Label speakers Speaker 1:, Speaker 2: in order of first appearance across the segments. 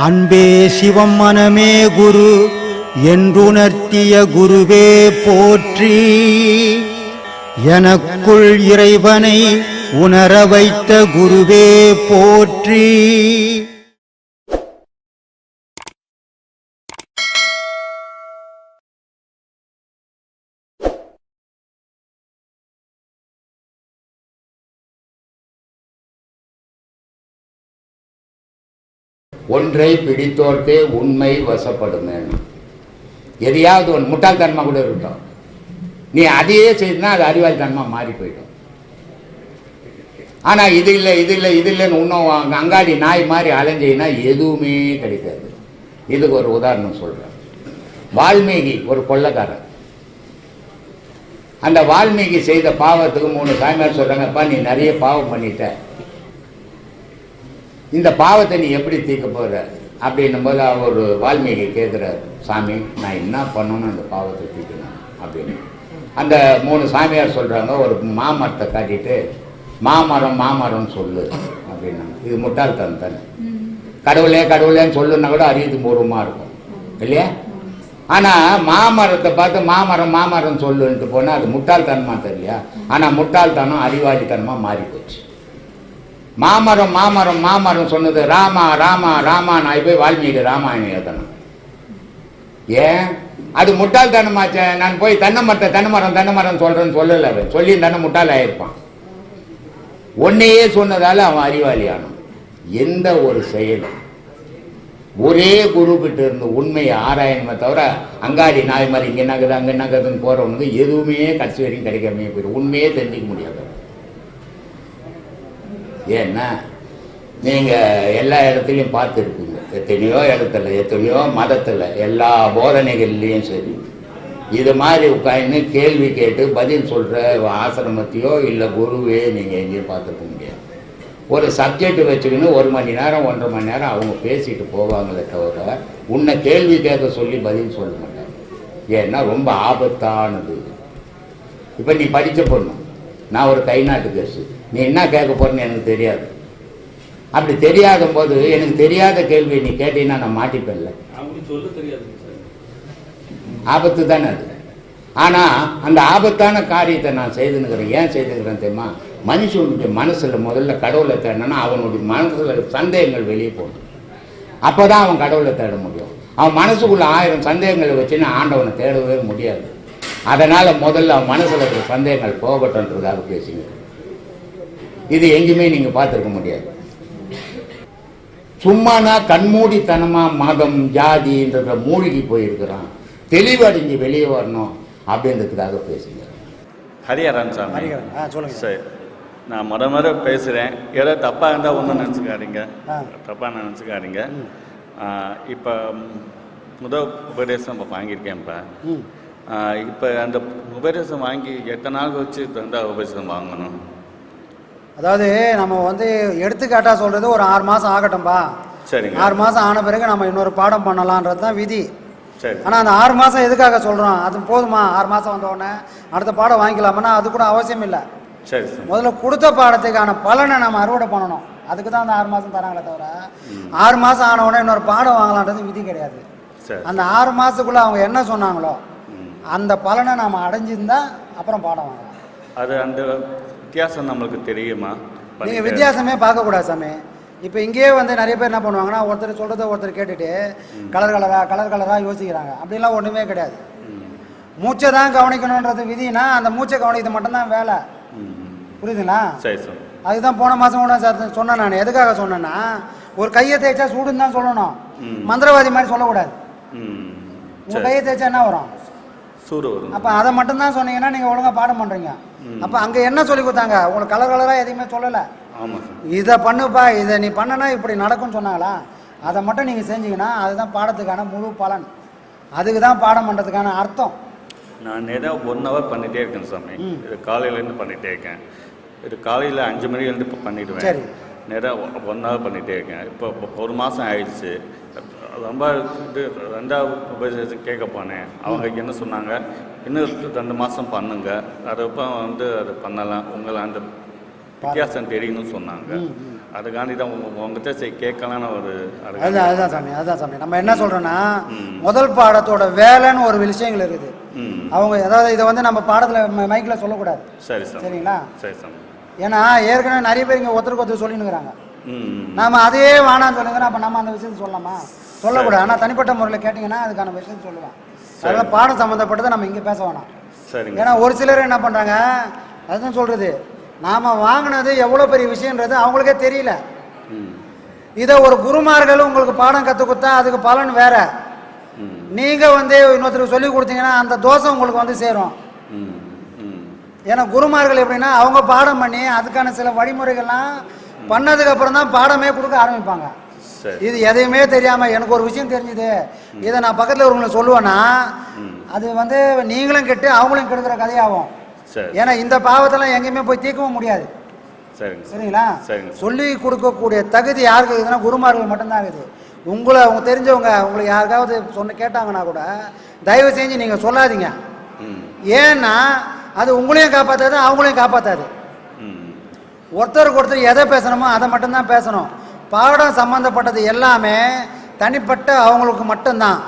Speaker 1: அன்பே சிவம் மனமே குரு என்றுணர்த்திய குருவே போற்றி. எனக்குள் இறைவனை உணர வைத்த குருவே போற்றி.
Speaker 2: ஒன்றை பிடித்தோர்க்கே உண்மை வசப்படும். எதையாவது ஒன்று முட்டாள்தன்மா கூட இருக்கட்டும், நீ அதையே செய்தனா அது அறிவாளித்தன்மா மாறி போயிடும். ஆனால் இது இல்லை இது இல்லை இது இல்லைன்னு இன்னும் அங்காடி நாய் மாதிரி அலைஞ்சின்னா எதுவுமே கிடைக்காது. இதுக்கு ஒரு உதாரணம் சொல்கிறேன். வால்மீகி ஒரு கொள்ளைக்காரன். அந்த வால்மீகி செய்த பாவத்துக்கு 3 சாமியார் சொல்கிறாங்கப்பா, நீ நிறைய பாவம் பண்ணிட்ட, இந்த பாவத்தை நீ எப்படி தீர்க்க போகிற அப்படின்னும் போது அவர் வால்மீகி கேட்குறாரு, சாமி நான் என்ன பண்ணணும்னு அந்த பாவத்தை தீர்க்கணும் அப்படின்னு. அந்த 3 சாமியார் சொல்கிறாங்க, ஒரு மாமரத்தை காட்டிட்டு மாமரம் மாமரம் சொல்லு அப்படின்னாங்க. இது முட்டாள்தனம் தானே. கடவுளே கடவுளேன்னு சொல்லுன்னா கூட அறிவு பூர்வமாக இருக்கும் இல்லையா? ஆனால் மாமரத்தை பார்த்து மாமரம் மாமரம் சொல்லுன்ட்டு போனால் அது முட்டாள்தனமாக தெரியலையா? ஆனால் முட்டாள்தனம் அறிவாளித்தனமாக மாறி போச்சு. மாமரம் மாமரம் மாமரம் சொன்னது ராமா ராமா ராமா, நான் போய் வால்மீகி ராமாயணம் எழுதணும். ஏன்? அது முட்டாள்தனமாச்ச. நான் போய் தென்னை மரம் தென்னை மரம் சொல்றேன்னு சொல்லல, சொல்லி தானே முட்டாள் ஆயிருப்பான். ஒன்னையே சொன்னதால அவன் அறிவாளியானான். எந்த ஒரு செயலும் ஒரே குரு கிட்ட இருந்து உண்மையை ஆராயணுமே தவிர அங்காடி நாய் மாதிரி இங்கே நகது அங்கே நகதுன்னு போறவனுக்கு எதுவுமே கடைசி வரைக்கும் கிடைக்காமே போயிடும். உண்மையே தெரிஞ்சிக்க முடியாது. ஏன்னா நீங்கள் எல்லா இடத்துலையும் பார்த்துருப்பீங்க, எத்தனையோ இடத்துல எத்தனையோ மதத்தில் எல்லா போதனைகள்லேயும் சரி இது மாதிரி உட்காந்து கேள்வி கேட்டு பதில் சொல்கிற ஆசிரமத்தையோ இல்லை குருவே நீங்கள் எங்கேயும் பார்த்துக்க முடியாது. ஒரு சப்ஜெக்ட் வச்சுக்கின்னு 1 மணி நேரம் 1.5 மணி நேரம் அவங்க பேசிட்டு போவாங்களே தவிர உன்னை கேள்வி கேட்க சொல்லி பதில் சொல்ல மாட்டாங்க. ஏன்னா ரொம்ப ஆபத்தானது. இப்போ நீ படித்த பொண்ணு, நான் ஒரு கை நாட்டு கேசு, நீ என்ன கேட்க போறன்னு எனக்கு தெரியாது. அப்படி தெரியாத போது எனக்கு தெரியாத கேள்வியை நீ கேட்டீங்கன்னா நான் மாட்டிப்பேன்ல, ஆபத்து தானே அது. ஆனால் அந்த ஆபத்தான காரியத்தை நான் செய்துனுக்கிறேன். ஏன் செய்துங்கிறேன் தெரியுமா? மனுஷனுடைய மனசில் முதல்ல கடவுளை தேடணும்னா அவனுடைய மனசில் சந்தேகங்கள் வெளியே போகணும். அப்போ தான் அவன் கடவுளை தேட முடியும். அவன் மனசுக்குள்ள 1000 சந்தேகங்களை வச்சுன்னு ஆண்டவனை தேடவே முடியாது. அதனால் முதல்ல அவன் மனசில் இருக்கிற சந்தேகங்கள் போகட்டும்ன்றதாக பேசுங்க. இது எங்கேயுமே நீங்கள் பார்த்துருக்க முடியாது. சும்மானா கண்மூடித்தனமாக மதம் ஜாதின்றத மூழ்கி போயிருக்கிறான். தெளிவடைஞ்சு வெளியே வரணும் அப்படின்றதுக்காக பேசுங்க.
Speaker 3: ஹரிஹரன் சாமி. சொல்லுங்க சார். நான் முறை பேசுகிறேன். ஏதோ தப்பாக இருந்தால் ஒன்றும் நினச்சிக்காதீங்க, தப்பாக நினச்சிக்காதீங்க. இப்போ முதல் உபதேசம் இப்போ வாங்கியிருக்கேன்ப்பா. இப்போ அந்த உபதேசம் வாங்கி எத்தனை நாள் வச்சு ரெண்டாவது உபதேசம் வாங்கணும்?
Speaker 4: அதாவது நம்ம எடுத்துக்காட்டாக சொல்கிறது ஒரு 6 மாதம் ஆகட்டும்பா. சரிங்க. 6 மாதம் ஆன பிறகு நம்ம இன்னொரு பாடம் பண்ணலான்றது தான் விதி. சரி. ஆனால் அந்த 6 மாதம் எதுக்காக சொல்கிறோம்? அது போதுமா? 6 மாதம் வந்தோடனே அடுத்த பாடம் வாங்கிக்கலாமான்னா அது கூட அவசியம் இல்லை. சரி. முதல்ல கொடுத்த பாடத்துக்கான பலனை நம்ம அறுவடை பண்ணணும். அதுக்கு தான் அந்த 6 மாதம் தராங்களே தவிர 6 மாதம் ஆன உடனே இன்னொரு பாடம் வாங்கலான்றது விதி கிடையாது. அந்த 6 மாதத்துக்குள்ளே அவங்க என்ன சொன்னாங்களோ அந்த பலனை நாம் அடைஞ்சிருந்தா அப்புறம் பாடம் வாங்கலாம்.
Speaker 3: அது அந்த வித்தியாசம் நம்மளுக்கு தெரியுமா?
Speaker 4: நீங்கள் வித்தியாசமே பார்க்கக்கூடாது சாமி. இப்போ இங்கேயே நிறைய பேர் என்ன பண்ணுவாங்கன்னா, ஒருத்தர் சொல்கிறத ஒருத்தர் கேட்டுட்டு கலர் கலராக யோசிக்கிறாங்க. அப்படிலாம் ஒன்றுமே கிடையாது. மூச்சை தான் கவனிக்கணுன்றது விதினா அந்த மூச்சை கவனிக்கிறது மட்டும்தான் வேலை. புரியுதுங்களா? அதுதான் போன மாதம் கூட சொன்னேன். நான் எதுக்காக சொன்னேன்னா, ஒரு கையை தேய்ச்சா சூடுன்னு தான் சொல்லணும், மந்திரவாதி மாதிரி சொல்லக்கூடாது. உங்கள் கையை தேய்ச்சா என்ன வரும்? சூடு வரும். அப்போ அதை மட்டும்தான் சொன்னீங்கன்னா நீங்கள் ஒழுங்காக பாடம் பண்ணுறீங்க. அப்போ அங்கே என்ன சொல்லி கொடுத்தாங்க? உங்களுக்கு கலராக எதுவுமே சொல்லலை. இதை பண்ணுப்பா, இதை நீ பண்ணனா இப்படி நடக்கும்னு சொன்னாங்களா? அதை மட்டும் நீங்கள் செஞ்சீங்கன்னா அதுதான் பாடத்துக்கான முழு பலன். அதுக்கு தான் பாடம் பண்ணுறதுக்கான அர்த்தம்.
Speaker 3: நான் ஏதோ 1 hour பண்ணிகிட்டே இருக்கேன் சாமி. இது காலையிலேருந்து பண்ணிகிட்டே இருக்கேன். இது காலையில் 5 மணிலேருந்து இப்போ பண்ணிவிடுவேன். சரி. நேராக 1 hour பண்ணிகிட்டே இருக்கேன். இப்போ 1 மாதம் ஆயிடுச்சு. ரொம்ப இது 2வது உபதேசம் கேட்க போனேன். அவங்க என்ன சொன்னாங்க, இன்னும் 2 மாதம் பண்ணுங்க, அதுக்கப்புறம் அது பண்ணலாம். உங்களை அந்த வித்தியாசம் தெரியும்னு சொன்னாங்க. அதுக்காண்டி தான் உங்ககிட்ட சரி கேட்கலான்னு ஒரு
Speaker 4: அதுதான் சாமி நம்ம என்ன சொல்கிறோன்னா முதல் பாடத்தோட வேலைன்னு ஒரு விஷயங்கள் இருக்குது. அவங்க அதாவது இதை வந்து நம்ம பாடத்தில் மைக்கில் சொல்லக்கூடாது.
Speaker 3: சரி சார்.
Speaker 4: சரிங்களா?
Speaker 3: சரி சார்.
Speaker 4: ஏன்னா ஏற்கனவே நிறைய பேர் இங்கே ஒருத்தருக்கு ஒருத்தர் சொல்லினுக்கிறாங்க. நாம் அதையே வேணான்னு சொல்லுங்கன்னா அப்போ நம்ம அந்த விஷயத்தை சொல்லலாமா? சொல்லக்கூடாது. ஆனால் தனிப்பட்ட முறையில் கேட்டிங்கன்னா அதுக்கான விஷயத்தை சொல்லுவேன். அதனால் பாடம் சம்மந்தப்பட்டதை நம்ம இங்கே பேச வேணாம்.
Speaker 3: சரி.
Speaker 4: ஏன்னா ஒரு சிலர் என்ன பண்ணுறாங்க, அதுதான் சொல்கிறது, நாம் வாங்கினது எவ்வளோ பெரிய விஷயன்றது அவங்களுக்கே தெரியல. இதை ஒரு குருமார்கள் உங்களுக்கு பாடம் கற்றுக் கொடுத்தா அதுக்கு பலன் வேற. நீங்கள் வந்து இன்னொருத்தருக்கு சொல்லி கொடுத்தீங்கன்னா அந்த தோஷம் உங்களுக்கு வந்து சேரும். ஏன்னா குருமார்கள் எப்படின்னா அவங்க பாடம் பண்ணி அதுக்கான சில வழிமுறைகள்லாம் பண்ணதுக்கு அப்புறம் தான் பாடமே கொடுக்க ஆரம்பிப்பாங்க. இது எதையுமே தெரியாமல் எனக்கு ஒரு விஷயம் தெரிஞ்சுது, இதை நான் பக்கத்தில் ஒருவங்களை சொல்லுவேன்னா அது வந்து நீங்களும் கெட்டு அவங்களும் கெடுக்கிற கதையாகும். ஏன்னா இந்த பாவத்தெல்லாம் எங்கேயுமே போய் தீர்க்கவும் முடியாது. சரிங்களா? சொல்லி கொடுக்கக்கூடிய தகுதி யாருக்கு இருக்குதுன்னா குருமார்கள் மட்டும்தான் இருக்குது. உங்களை அவங்க தெரிஞ்சவங்க உங்களுக்கு யாருக்காவது கேட்டாங்கன்னா கூட தயவு செஞ்சு நீங்கள் சொல்லாதீங்க. ஏன்னா அது உங்களையும் காப்பாற்றாது அவங்களையும் காப்பாற்றாது. ஒருத்தருக்கு ஒருத்தர் எதை பேசணுமோ அதை மட்டும்தான் பேசணும். பாடம் சம்மந்தப்பட்டது எல்லாமே தனிப்பட்ட அவங்களுக்கு மட்டும்தான்.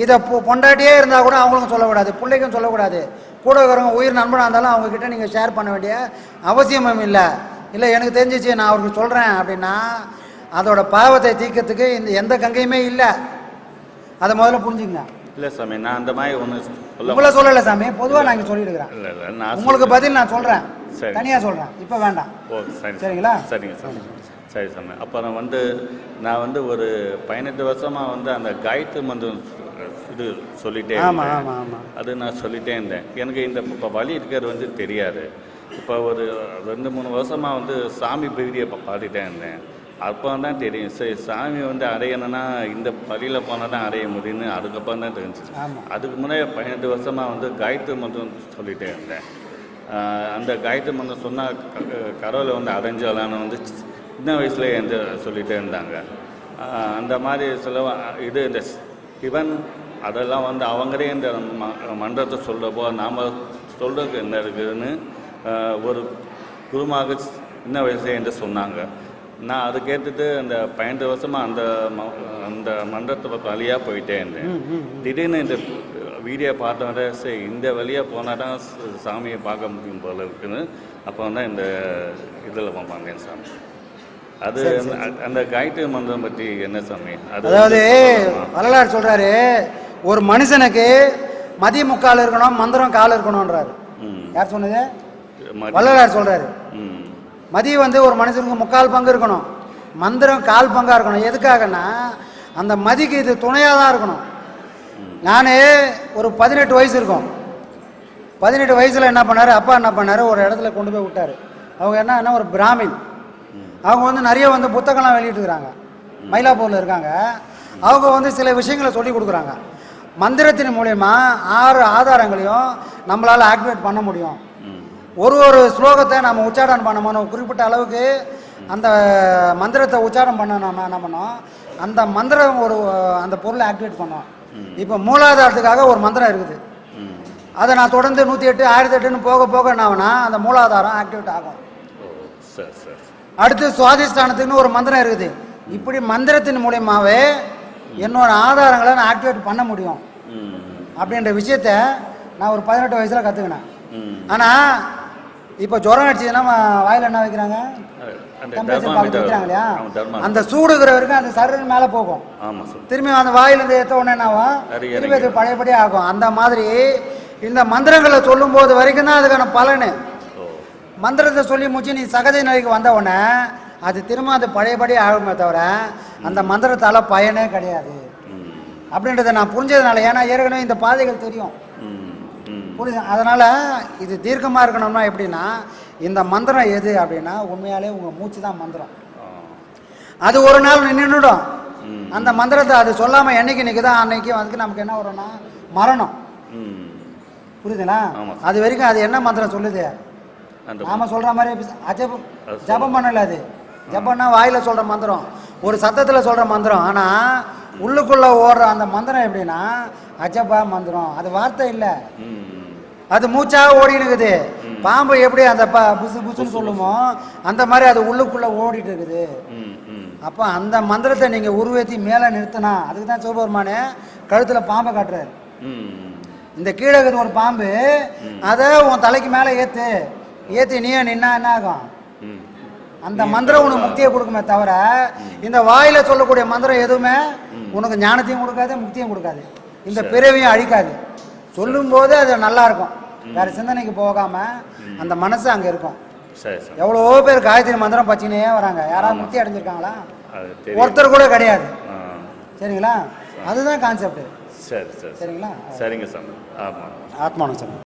Speaker 4: இதை பொண்டாட்டியே இருந்தால் கூட அவங்களுக்கும் சொல்லக்கூடாது, பிள்ளைக்கும் சொல்லக்கூடாது. கூட இருக்கிறவங்க உயிர் நண்பனாக இருந்தாலும் அவங்கக்கிட்ட நீங்கள் ஷேர் பண்ண வேண்டிய அவசியமும் இல்லை. இல்லை எனக்கு தெரிஞ்சிச்சு நான் அவருக்கு சொல்கிறேன் அப்படின்னா அதோட பாவத்தை தீர்க்கறதுக்கு இந்த எந்த கங்கையுமே இல்லை. அதை முதல்ல புரிஞ்சுங்க.
Speaker 3: இல்லை சாமி, நான் அந்த மாதிரி ஒன்று
Speaker 4: உங்களை சொல்லலை சாமி, பொதுவாக நான் இங்கே சொல்லிடுக்கிறேன். உங்களுக்கு பதில் நான் சொல்கிறேன், தனியாக சொல்கிறேன், இப்போ வேண்டாம். சரிங்களா?
Speaker 3: சரிங்க சாமி. சரி சாமி. அப்புறம் நான் ஒரு 18 வருஷமாக அந்த காயத்ரி மந்திரம் இது சொல்லிட்டே இருந்தேன். அது நான் சொல்லிட்டே இருந்தேன். எனக்கு இந்த இப்போ வழி இருக்கிறது தெரியாது. இப்போ ஒரு 2-3 வருஷமாக சாமி பகுதியை பாடிட்டே இருந்தேன். அப்போ தான் தெரியும், சரி சாமி அடையணும்னா இந்த வழியில் போனால் தான் அடைய முடியும்னு அதுக்கப்புறம் தான் தெரிஞ்சிச்சு. அதுக்கு முன்னாடி 18 வருஷமாக காயத்ரி மந்திரம் சொல்லிகிட்டே இருந்தேன். அந்த காயத்ரி மந்திரம் சொன்னால் கடவுளை அடைஞ்சலான்னு சின்ன வயசுல சொல்லிகிட்டே இருந்தாங்க. அந்த மாதிரி சில இது இந்த சிவன் அதெல்லாம் அவங்களே இந்த மந்திரத்தை சொல்கிறப்போ நாம் சொல்கிறதுக்கு என்ன இருக்குதுன்னு ஒரு குருமாக சின்ன வயசுல சொன்னாங்க. நான் அதை கேட்டுட்டு அந்த 18 வருஷமாக அந்த மன்றத்தை வழியாக போயிட்டே இருந்தேன். திடீர்னு இந்த வீடியோ பார்த்தோட சரி இந்த வழியாக போனால் தான் சாமியை பார்க்க முடியும் போல இருக்குன்னு அப்போ தான் இந்த இதில் வந்தேன் சாமி. அது அந்த காயத்ரி மந்திரம் பற்றி என்ன சாமி?
Speaker 4: அதாவது வரலாறு சொல்கிறாரு, ஒரு மனுஷனுக்கு மதிய முக்கால் இருக்கணும், மந்திரம் கால் இருக்கணும்ன்றாரு. யார் சொன்னது? வரலாறு சொல்கிறாரு. மதியம் ஒரு மனுஷனுக்கு 3/4 பங்கு இருக்கணும், மந்திரம் 1/4 பங்காக இருக்கணும். எதுக்காகனா அந்த மதிக்கு இது துணையாக தான் இருக்கணும். நான் ஒரு 18 வயசு இருக்கும். 18 வயசில் என்ன பண்ணார், அப்பா என்ன பண்ணார், ஒரு இடத்துல கொண்டு போய் விட்டார். அவங்க என்ன ஒரு பிராமின். அவங்க நிறைய புத்தகம்லாம் வெளியிட்டுருக்குறாங்க, மயிலாப்பூரில் இருக்காங்க. அவங்க சில விஷயங்களை சொல்லி கொடுக்குறாங்க. மந்திரத்தின் மூலயமா 6 ஆதாரங்களையும் நம்மளால் ஆக்டிவேட் பண்ண முடியும். ஒரு ஸ்லோகத்தை நம்ம உச்சாரணம் பண்ணணும், குறிப்பிட்ட அளவுக்கு அந்த மந்திரத்தை உச்சாரணம் பண்ண நம்ம என்ன பண்ணோம், அந்த மந்திரம் அந்த பொருளை ஆக்டிவேட் பண்ணோம். இப்போ மூலாதாரத்துக்காக ஒரு மந்திரம் இருக்குது, அதை நான் தொடர்ந்து 108 1008ன்னு போக போக என்ன ஆகுனா அந்த மூலாதாரம் ஆக்டிவேட் ஆகும். அடுத்து சுவாதிஷ்டானத்துக்குன்னு ஒரு மந்திரம் இருக்குது. இப்படி மந்திரத்தின் மூலயமாவே என்னோட ஆதாரங்களை நான் ஆக்டிவேட் பண்ண முடியும் அப்படின்ற விஷயத்த நான் ஒரு 18 வயசில் கற்றுக்கினேன். ஆனால் இப்போ ஜுரம் அடிச்சதுன்னா வாயில் என்ன வைக்கிறாங்க, டெம்பரேச்சர் பார்த்து வைக்கிறாங்க இல்லையா, அந்த சூடுகிற வரைக்கும் அந்த சரீரம் மேலே போகும், திரும்பி அந்த வாயிலேருந்து ஏற்ற உடனே என்னாகும், திரும்பி அது பழையபடி ஆகும். அந்த மாதிரி இந்த மந்திரங்களை சொல்லும்போது வரைக்கும் தான் அதுக்கான பலனு. மந்திரத்தை சொல்லி முடிச்சு நீ சகஜ நிலைக்கு வந்த உடனே அது திரும்ப அது பழையபடி ஆகுமே தவிர அந்த மந்திரத்தால் பயனே கிடையாது அப்படின்றத நான் புரிஞ்சதுனால. ஏன்னா ஏற்கனவே இந்த பாதைகள் தெரியும், புரியுது. அதனால் இது தீர்க்கமாக இருக்கணும்னா எப்படின்னா இந்த மந்திரம் எது அப்படின்னா உண்மையாலே உங்கள் மூச்சு தான் மந்திரம். அது ஒரு நாள் நின்றுடும். அந்த மந்திரத்தை அது சொல்லாமல் என்னைக்கு நிற்குதோ அன்னைக்கு நமக்கு என்ன வரும்னா மரணம். புரியுதுங்களா? அது வரைக்கும் அது என்ன மந்திரம் சொல்லுது, நாம சொல்கிற மாதிரி ஜபம் பண்ணல. அது ஜபம்னா வாயில் சொல்கிற மந்திரம், ஒரு சத்தத்தில் சொல்கிற மந்திரம். ஆனால் உள்ளுக்குள்ளே ஓடுற அந்த மந்திரம் எப்படின்னா அஜபா மந்திரம். அது வார்த்தை இல்லை, அது மூச்சாக ஓடினுக்குது. பாம்பு எப்படி அந்த புசு புசுன்னு சொல்லுமோ அந்த மாதிரி அது உள்ளுக்குள்ளே ஓடிட்டு இருக்குது. அப்போ அந்த மந்திரத்தை நீங்கள் உருவேற்றி மேலே நிறுத்தினா, அதுக்கு தான் சிவபெருமானே கழுத்தில் பாம்பை காட்டுறாரு. இந்த கீழே இருக்கிற ஒரு பாம்பு, அதை உன் தலைக்கு மேலே ஏற்றி நீயே நின்னா என்ன ஆகும்? அந்த மந்திரம் உனக்கு முக்தியை கொடுக்குமே தவிர இந்த வாயில சொல்லக்கூடிய மந்திரம் எதுவுமே உனக்கு ஞானத்தையும் கொடுக்காது, முக்தியும் கொடுக்காது, இந்த பிறவியும் அழிக்காது. சொல்லும் போது அது நல்லா இருக்கும், வேற சிந்தனைக்கு போகாம அந்த மனசு அங்க இருக்கும். எவ்வளவோ பேர் காயத்ரி மந்திரம் பச்சினே வராங்க, யாராவது முக்தி அடைஞ்சிருக்காங்களா? ஒருத்தர் கூட கிடையாது. சரிங்களா? அதுதான் கான்செப்ட்.
Speaker 3: சரி சரி
Speaker 4: சரிங்களா?
Speaker 3: சரிங்க சாமி. ஆமாம்,
Speaker 4: ஆத்மானம் சாமி.